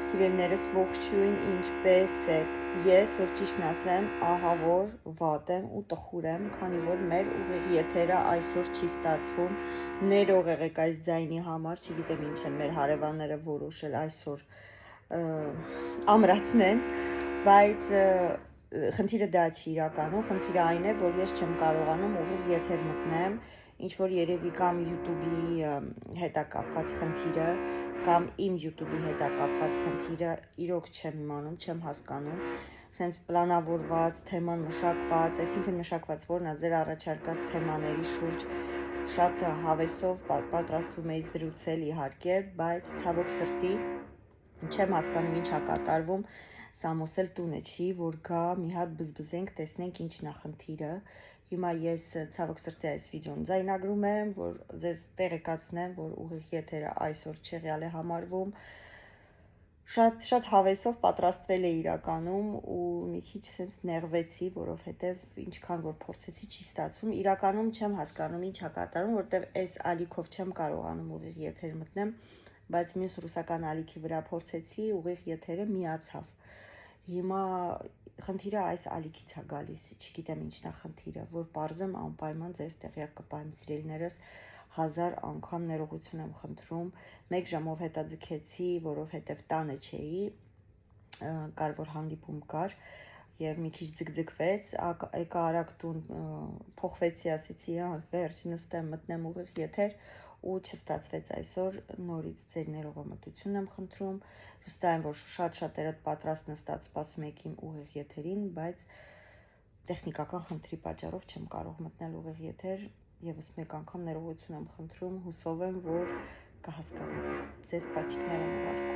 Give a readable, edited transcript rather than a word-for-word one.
Սիրելիներս ողջույն, ինչպես եք։ Ես, որ ճիշտն ասեմ, ահա որ վատ եմ ու տխուր եմ, քանի որ մեր ուղիղ եթերը այսօր չի ստացվում։ Ներող եղեք այս ձայնի համար, չգիտեմ ինչ են մեր հարևանները որոշել այսօր ամրացնեն, բայց խնդիրը դա չի իրականում, խնդիրը այն է, որ ես չեմ կարողանում ուղիղ եթեր մտնեմ, ինչ որ երևի կամ YouTube-ի հետ է կապված խնդիրը, կամ իմ YouTube-ի հետ է կապված խնդիրը, իրոք չեմ իմանում, չեմ հասկանում, սենց պլանավորված, թեման մշակված, այսինքն մշակված որն է ձեր առաջարկած թեմաների շուրջ շատ հավեսով պատրաստվում էի զրուցել իհարկե, բայց ցավոք սրտի չեմ հասկանում ինչ է կատարվում, Սամոսել տունը չի, որ գա մի հատ բզբզենք, տեսնենք ինչն է խնդիրը։ Հիմա ես ցավոք սրտի այս վիդեոն ձայնագրում եմ, որ ձեզ տեղեկացնեմ, որ ուղիղ եթերը այսօր չեղյալ է համարվում։ Շատ հավեսով պատրաստվել է իրականում ու մի քիչ sense նեղվեցի, որովհետև ինչքան որ փորձեցի չի ստացվում։ Իրականում չեմ հասկանում ինչ է կատարվում, որտեվ այս ալիքով չեմ կարողանում ուղիղ եթեր մտնել, բայց մյուս ռուսական ալիքի վրա փորձեցի, ուղիղ եթերը միացավ։ Հիմա խնդիրը այս ալիքից է գալիս, չգիտեմ ինչն է խնդիրը, որ պարզեմ անպայման ձեզ տեղյակ կպահեմ սիրելիներս, 1000 անգամ ներողություն եմ խնդրում, 1 ժամով հետաձգեցի, որովհետև տանը չէի, կարևոր հանդիպում կար եւ մի քիչ ձգձգվեց, եկա արագ տուն, փոխվեցի, ասեցի, վերջ նստեմ, մտնեմ ուղիղ եթեր ու չստացվեց այսօր, նորից ձեր ներողամտություն եմ խնդրում, վստահ եմ, որ շատ-շատերդ պատրաստ նստած սպասում եք իմ ուղիղ եթերին, բայց տեխնիկական խնդրի պատճառով չեմ կարող մտնել ուղիղ եթեր, եւս մեկ անգամ ներողություն եմ խնդրում, հուսով եմ, որ կհասկանաք, ձեզ պաչիկներ եմ ուղարկում։